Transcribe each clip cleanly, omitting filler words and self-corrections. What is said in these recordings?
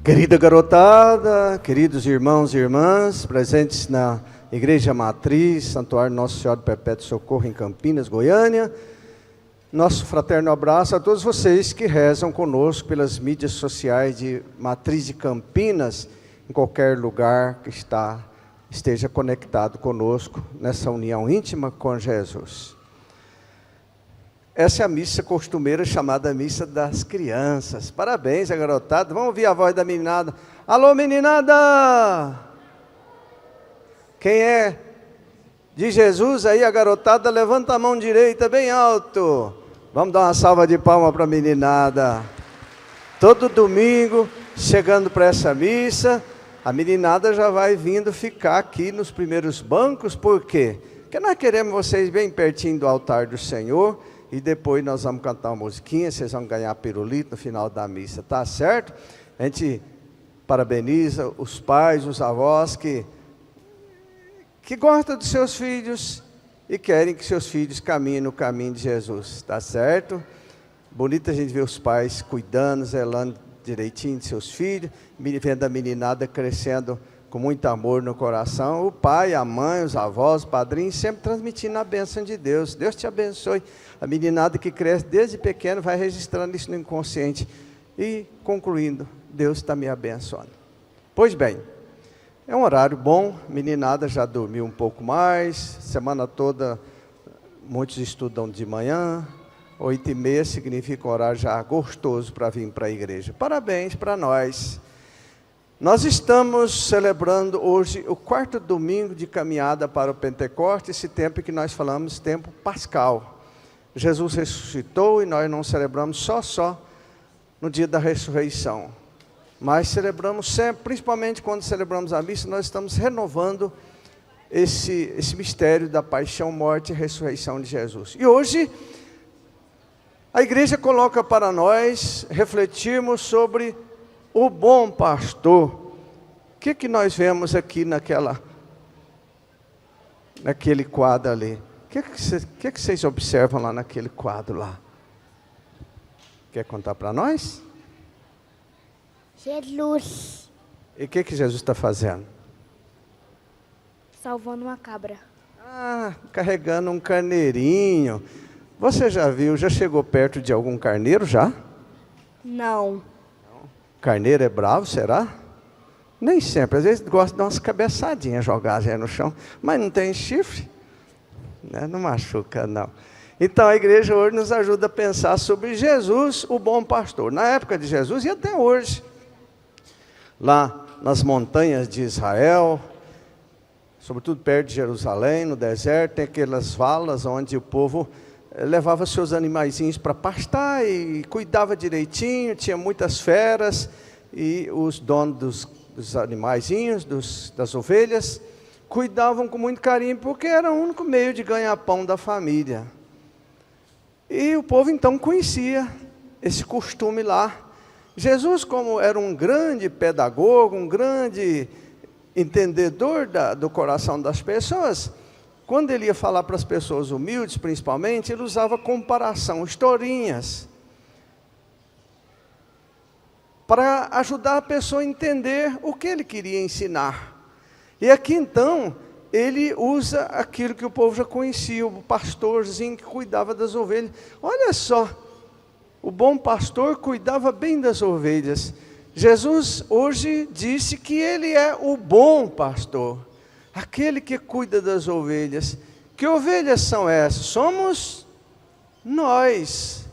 Querida garotada, queridos irmãos e irmãs, presentes na Igreja Matriz, Santuário Nossa Senhora do Perpétuo Socorro em Campinas, Goiânia, nosso fraterno abraço a todos vocês que rezam conosco pelas mídias sociais de Matriz de Campinas, em qualquer lugar que esteja conectado conosco nessa união íntima com Jesus. Essa é a missa costumeira chamada Missa das Crianças. Parabéns, garotada. Vamos ouvir a voz da meninada. Alô, meninada! Quem é de Jesus aí, a garotada? Levanta a mão direita bem alto. Vamos dar uma salva de palmas para a meninada. Todo domingo, chegando para essa missa, a meninada já vai vindo ficar aqui nos primeiros bancos. Por quê? Porque nós queremos vocês bem pertinho do altar do Senhor. E depois nós vamos cantar uma musiquinha, vocês vão ganhar pirulito no final da missa, tá certo? A gente parabeniza os pais, os avós que gostam dos seus filhos e querem que seus filhos caminhem no caminho de Jesus, tá certo? Bonito a gente ver os pais cuidando, zelando direitinho de seus filhos, vendo a meninada crescendo com muito amor no coração, o pai, a mãe, os avós, o padrinho, sempre transmitindo a bênção de Deus. Deus te abençoe. A meninada que cresce desde pequeno vai registrando isso no inconsciente. E concluindo, Deus está me abençoando. Pois bem, é um horário bom, a meninada já dormiu um pouco mais, semana toda muitos estudam de manhã, 8h30 significa um horário já gostoso para vir para a igreja. Parabéns para nós. Nós estamos celebrando hoje o 4º domingo de caminhada para o Pentecostes, esse tempo que nós falamos, tempo pascal. Jesus ressuscitou e nós não celebramos só no dia da ressurreição. Mas celebramos sempre, principalmente quando celebramos a missa, nós estamos renovando esse mistério da paixão, morte e ressurreição de Jesus. E hoje, a igreja coloca para nós refletirmos sobre o bom pastor. O que nós vemos aqui naquele quadro ali? O que vocês observam lá naquele quadro lá? Quer contar para nós? Jesus. E o que Jesus está fazendo? Salvando uma cabra. Carregando um carneirinho. Você já chegou perto de algum carneiro já? Não. Carneiro é bravo, será? Nem sempre, às vezes gosta de dar umas cabeçadinhas jogadas no chão, mas não tem chifre, né? Não machuca não. Então a igreja hoje nos ajuda a pensar sobre Jesus, o bom pastor. Na época de Jesus e até hoje, lá nas montanhas de Israel, sobretudo perto de Jerusalém, no deserto, tem aquelas valas onde o povo levava seus animaizinhos para pastar e cuidava direitinho, tinha muitas feras, e os donos dos animaizinhos, das ovelhas, cuidavam com muito carinho, porque era o único meio de ganhar pão da família. E o povo então conhecia esse costume lá. Jesus, como era um grande pedagogo, um grande entendedor do coração das pessoas, quando ele ia falar para as pessoas humildes, principalmente, ele usava comparação, historinhas, para ajudar a pessoa a entender o que ele queria ensinar. E aqui então, ele usa aquilo que o povo já conhecia, o pastorzinho que cuidava das ovelhas. Olha só, o bom pastor cuidava bem das ovelhas. Jesus hoje disse que ele é o bom pastor. Aquele que cuida das ovelhas. Que ovelhas são essas? Somos nós.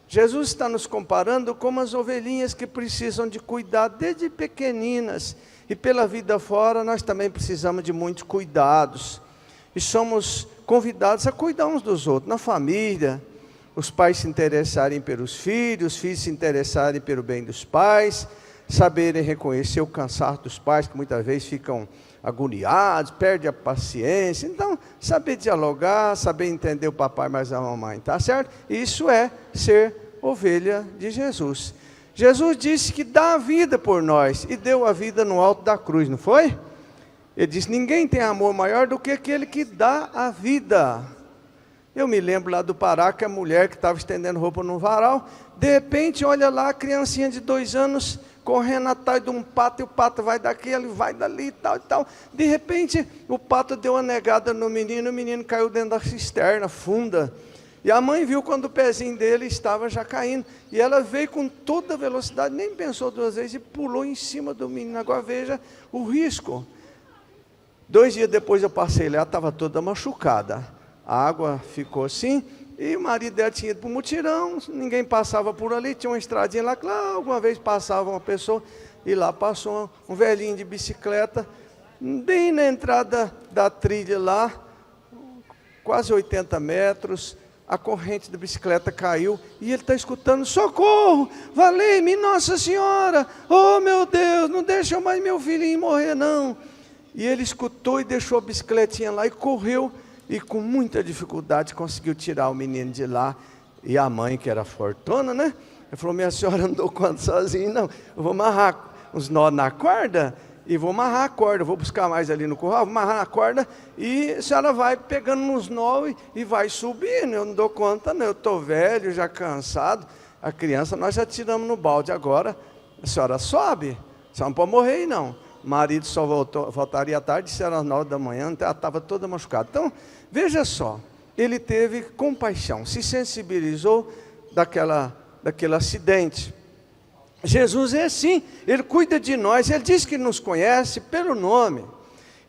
Jesus está nos comparando como as ovelhinhas que precisam de cuidado desde pequeninas. E pela vida fora nós também precisamos de muitos cuidados. E somos convidados a cuidar uns dos outros. Na família, os pais se interessarem pelos filhos, os filhos se interessarem pelo bem dos pais, saberem reconhecer o cansaço dos pais, que muitas vezes ficam agoniados, perde a paciência. Então, saber dialogar, saber entender o papai mais a mamãe, tá certo? Isso é ser ovelha de Jesus. Jesus disse que dá a vida por nós, e deu a vida no alto da cruz, não foi? Ele disse, ninguém tem amor maior do que aquele que dá a vida. Eu me lembro lá do Pará, que a mulher que estava estendendo roupa no varal, de repente, olha lá, a criancinha de 2 anos, correndo atrás de um pato, e o pato vai daqui, ele vai dali e tal e tal. De repente, o pato deu uma negada no menino, o menino caiu dentro da cisterna funda. E a mãe viu quando o pezinho dele estava já caindo. E ela veio com toda a velocidade, nem pensou duas vezes, e pulou em cima do menino. Agora veja o risco. 2 dias depois eu passei lá, estava toda machucada. A água ficou assim, e o marido dela tinha ido para o mutirão, ninguém passava por ali, tinha uma estradinha lá, claro, alguma vez passava uma pessoa, e lá passou um velhinho de bicicleta, bem na entrada da trilha lá, quase 80 metros, a corrente da bicicleta caiu, e ele está escutando, socorro, valei-me, Nossa Senhora, oh meu Deus, não deixa mais meu filhinho morrer não. E ele escutou e deixou a bicicletinha lá e correu, e com muita dificuldade conseguiu tirar o menino de lá. E a mãe, que era fortuna, né? Ele falou, minha senhora não dou conta sozinha, não. Eu vou amarrar uns nós na corda, e vou amarrar a corda. Vou buscar mais ali no curral, vou amarrar a corda, e a senhora vai pegando nos nós e vai subindo. Eu não dou conta, não. Eu estou velho, já cansado. A criança nós já tiramos no balde. Agora, a senhora sobe. A senhora não pode morrer aí, não. O marido só voltaria à tarde, isso era às 9 da manhã, ela estava toda machucada. Então, veja só, ele teve compaixão, se sensibilizou daquele acidente. Jesus é assim, ele cuida de nós, ele diz que nos conhece pelo nome.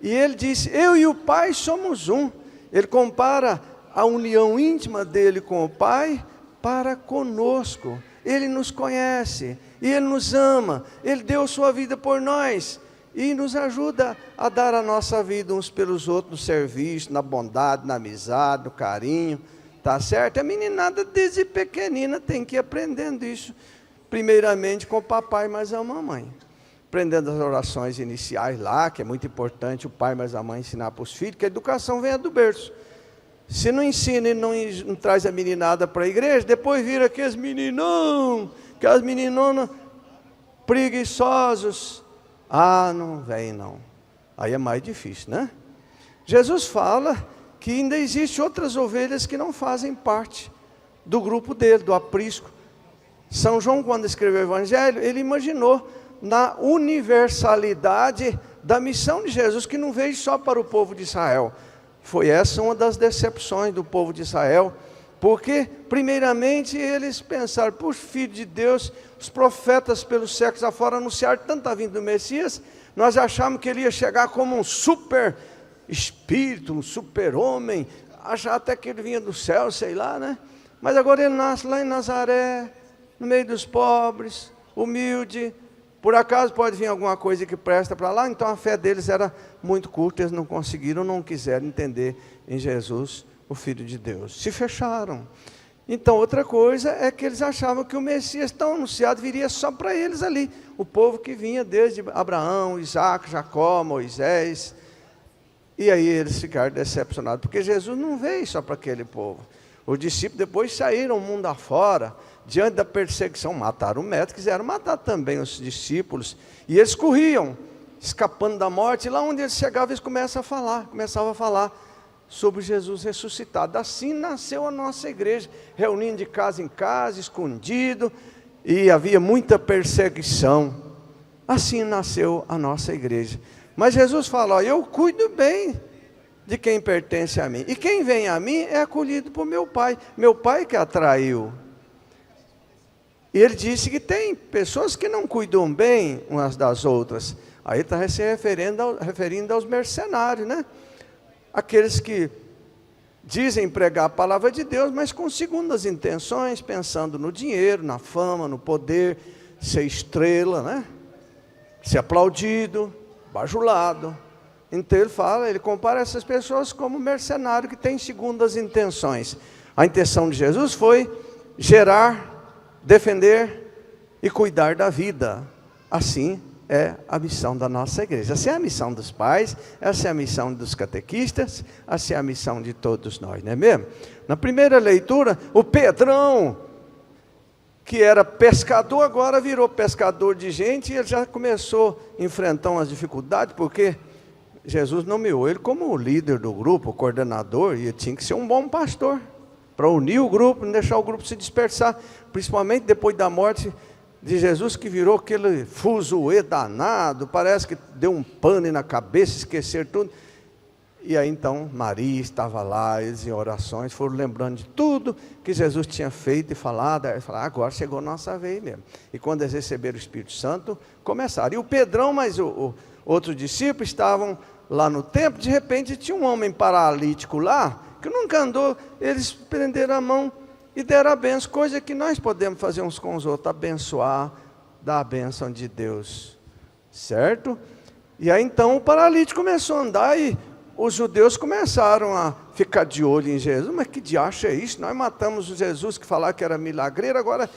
E ele diz, eu e o Pai somos um. Ele compara a união íntima dele com o Pai para conosco. Ele nos conhece, e ele nos ama, ele deu sua vida por nós. E nos ajuda a dar a nossa vida uns pelos outros, no serviço, na bondade, na amizade, no carinho, tá certo? A meninada desde pequenina tem que ir aprendendo isso, primeiramente com o papai, mas a mamãe. Aprendendo as orações iniciais lá, que é muito importante o pai, mas a mãe ensinar para os filhos, que a educação vem do berço. Se não ensina e não traz a meninada para a igreja, depois vira aqueles meninão, aquelas meninonas preguiçosos. Ah, não vem não. Aí é mais difícil, né? Jesus fala que ainda existem outras ovelhas que não fazem parte do grupo dele, do aprisco. São João, quando escreveu o Evangelho, ele imaginou na universalidade da missão de Jesus, que não veio só para o povo de Israel. Foi essa uma das decepções do povo de Israel, porque, primeiramente, eles pensaram, puxa, filho de Deus, os profetas pelos séculos afora anunciaram tanta vinda do Messias, nós achamos que ele ia chegar como um super espírito, um super homem, achar até que ele vinha do céu, sei lá, né? Mas agora ele nasce lá em Nazaré, no meio dos pobres, humilde, por acaso pode vir alguma coisa que presta para lá, então a fé deles era muito curta, eles não conseguiram, não quiseram entender em Jesus, o Filho de Deus, se fecharam. Então outra coisa é que eles achavam que o Messias tão anunciado viria só para eles ali, o povo que vinha desde Abraão, Isaac, Jacó, Moisés, e aí eles ficaram decepcionados, porque Jesus não veio só para aquele povo. Os discípulos depois saíram o mundo afora, diante da perseguição, mataram o mestre, quiseram matar também os discípulos, e eles corriam, escapando da morte, e lá onde eles chegavam, eles começavam a falar sobre Jesus ressuscitado. Assim nasceu a nossa igreja, reunindo de casa em casa, escondido, e havia muita perseguição. Assim nasceu a nossa igreja. Mas Jesus fala, ó, eu cuido bem de quem pertence a mim, e quem vem a mim é acolhido por meu Pai que atraiu. E ele disse que tem pessoas que não cuidam bem umas das outras. Aí está se referindo aos mercenários, né? Aqueles que dizem pregar a palavra de Deus, mas com segundas intenções, pensando no dinheiro, na fama, no poder, ser estrela, né? Ser aplaudido, bajulado. Então ele compara essas pessoas como mercenário que tem segundas intenções. A intenção de Jesus foi gerar, defender e cuidar da vida. Assim é a missão da nossa igreja. Essa é a missão dos pais, essa é a missão dos catequistas, essa é a missão de todos nós, não é mesmo? Na primeira leitura, o Pedrão, que era pescador, agora virou pescador de gente, e ele já começou a enfrentar umas dificuldades, porque Jesus nomeou ele como o líder do grupo, o coordenador, e ele tinha que ser um bom pastor, para unir o grupo, não deixar o grupo se dispersar, principalmente depois da morte de Jesus que virou aquele fuzuê danado, parece que deu um pane na cabeça, esquecer tudo. E aí então Maria estava lá, eles em orações, foram lembrando de tudo que Jesus tinha feito e falado. Aí falaram, agora chegou a nossa vez mesmo. E quando eles receberam o Espírito Santo, começaram. E o Pedrão, mas o outro discípulo estavam lá no templo, de repente tinha um homem paralítico lá, que nunca andou, eles prenderam a mão e deram a benção, coisa que nós podemos fazer uns com os outros, abençoar, dar a bênção de Deus, certo? E aí então o paralítico começou a andar e os judeus começaram a ficar de olho em Jesus. Mas que diacho é isso? Nós matamos o Jesus que falava que era milagreiro, agora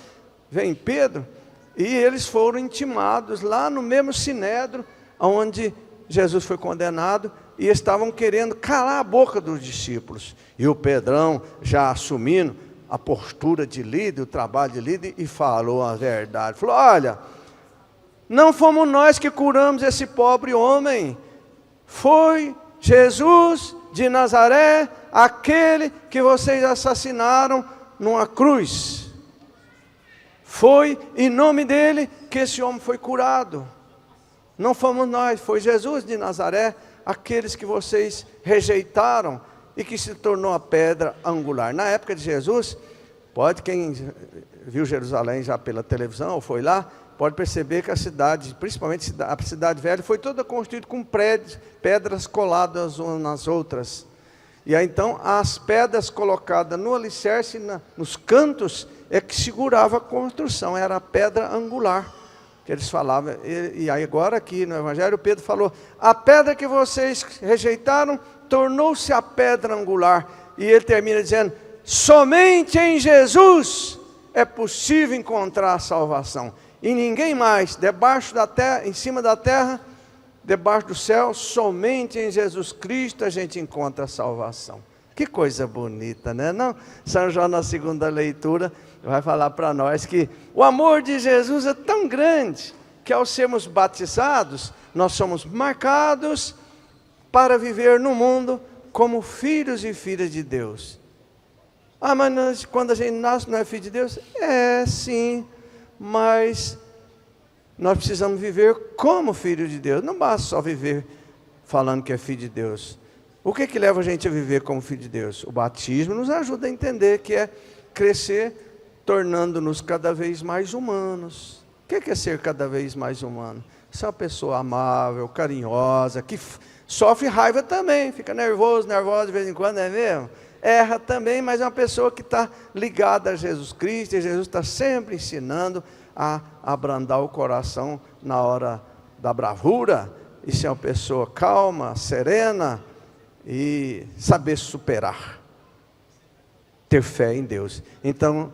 vem Pedro. E eles foram intimados lá no mesmo sinédrio, onde Jesus foi condenado, e estavam querendo calar a boca dos discípulos. E o Pedrão, já assumindo a postura de líder, o trabalho de líder, e falou a verdade. Falou, olha, não fomos nós que curamos esse pobre homem, foi Jesus de Nazaré, aquele que vocês assassinaram numa cruz. Foi em nome dele que esse homem foi curado. Não fomos nós, foi Jesus de Nazaré, aqueles que vocês rejeitaram e que se tornou a pedra angular. Na época de Jesus, quem viu Jerusalém já pela televisão ou foi lá, pode perceber que a cidade, principalmente a cidade velha, foi toda construída com pedras coladas umas nas outras. E aí então as pedras colocadas no alicerce, nos cantos, é que segurava a construção, era a pedra angular, que eles falavam. E aí agora aqui no Evangelho, Pedro falou, a pedra que vocês rejeitaram, tornou-se a pedra angular. E ele termina dizendo, somente em Jesus é possível encontrar a salvação. E ninguém mais, debaixo da terra, em cima da terra, debaixo do céu, somente em Jesus Cristo a gente encontra a salvação. Que coisa bonita, né? Não? São João, na segunda leitura, vai falar para nós que o amor de Jesus é tão grande, que ao sermos batizados, nós somos marcados para viver no mundo como filhos e filhas de Deus. Ah, mas quando a gente nasce não é filho de Deus? É, sim. Mas nós precisamos viver como filho de Deus. Não basta só viver falando que é filho de Deus. O que leva a gente a viver como filho de Deus? O batismo nos ajuda a entender que é crescer, tornando-nos cada vez mais humanos. O que é ser cada vez mais humano? Ser uma pessoa amável, carinhosa, que sofre raiva também, fica nervosa de vez em quando, não é mesmo? Erra também, mas é uma pessoa que está ligada a Jesus Cristo, e Jesus está sempre ensinando a abrandar o coração na hora da bravura, e ser uma pessoa calma, serena, e saber superar, ter fé em Deus. Então,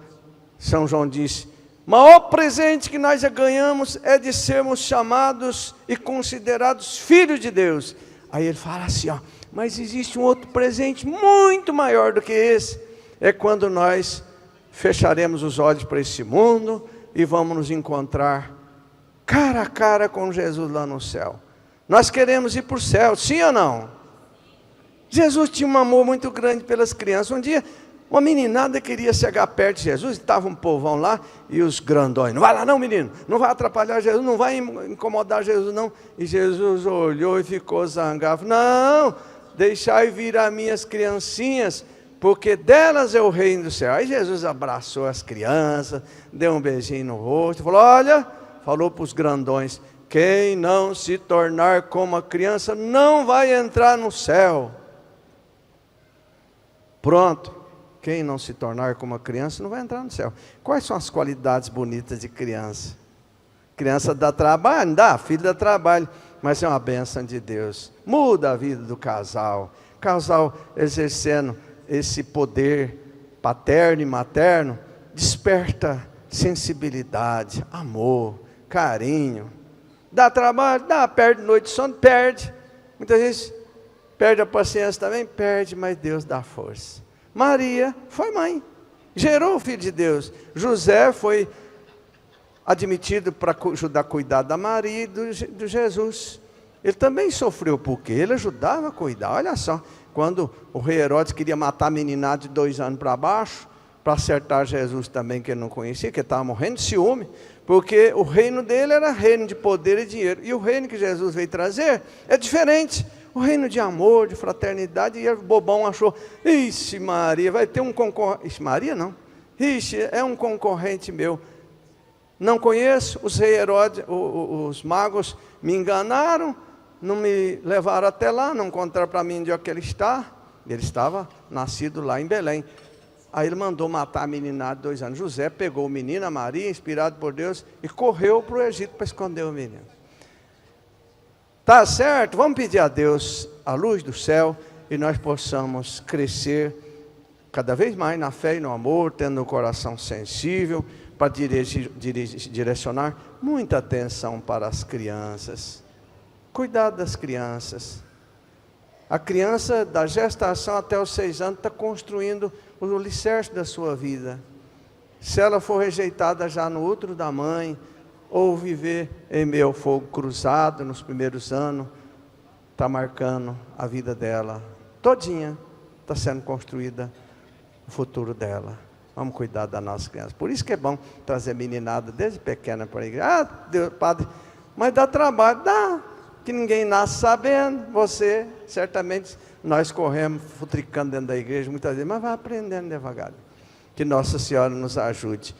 São João disse, o maior presente que nós ganhamos é de sermos chamados e considerados filhos de Deus. Aí ele fala assim, mas existe um outro presente muito maior do que esse, é quando nós fecharemos os olhos para esse mundo e vamos nos encontrar cara a cara com Jesus lá no céu. Nós queremos ir para o céu, sim ou não? Jesus tinha um amor muito grande pelas crianças. Um dia, uma meninada queria chegar perto de Jesus, estava um povão lá, e os grandões, não vai lá não menino, não vai atrapalhar Jesus, não vai incomodar Jesus não. E Jesus olhou e ficou zangado, não, deixai vir as minhas criancinhas, porque delas é o reino do céu. Aí Jesus abraçou as crianças, deu um beijinho no rosto, falou para os grandões, quem não se tornar como a criança, não vai entrar no céu. Pronto, quem não se tornar como a criança, não vai entrar no céu. Quais são as qualidades bonitas de criança? Criança dá trabalho? Dá, filho dá trabalho, mas é uma bênção de Deus. Muda a vida do casal. Casal exercendo esse poder paterno e materno, desperta sensibilidade, amor, carinho. Dá trabalho? Dá, perde noite de sono? Perde. Muitas vezes perde a paciência também? Perde, mas Deus dá força. Maria foi mãe, gerou o Filho de Deus. José foi admitido para ajudar a cuidar da Maria e do Jesus. Ele também sofreu, porque ele ajudava a cuidar. Olha só, quando o rei Herodes queria matar a meninada de 2 anos para baixo, para acertar Jesus também, que ele não conhecia, que ele estava morrendo de ciúme, porque o reino dele era reino de poder e dinheiro, e o reino que Jesus veio trazer é diferente, o reino de amor, de fraternidade. E o bobão achou, ixi Maria, vai ter um concorrente, ixi Maria não, ixi, é um concorrente meu, não conheço, os rei Herodes, os magos me enganaram, não me levaram até lá, não contaram para mim onde é que ele está. Ele estava nascido lá em Belém. Aí ele mandou matar a meninada de 2 anos. José pegou o menino, a Maria, inspirado por Deus, e correu para o Egito para esconder o menino. Tá certo? Vamos pedir a Deus a luz do céu e nós possamos crescer cada vez mais na fé e no amor, tendo o coração sensível para direcionar muita atenção para as crianças. Cuidado das crianças. A criança, da gestação até os 6 anos, está construindo o alicerce da sua vida. Se ela for rejeitada já no útero da mãe, ou viver em meio ao fogo cruzado nos primeiros anos, está marcando a vida dela todinha, está sendo construída o futuro dela. Vamos cuidar da nossa criança. Por isso que é bom trazer meninada desde pequena para a igreja. Ah, Deus, padre, mas dá trabalho. Dá, que ninguém nasce sabendo. Você, certamente, nós corremos futricando dentro da igreja muitas vezes, mas vai aprendendo devagar. Que Nossa Senhora nos ajude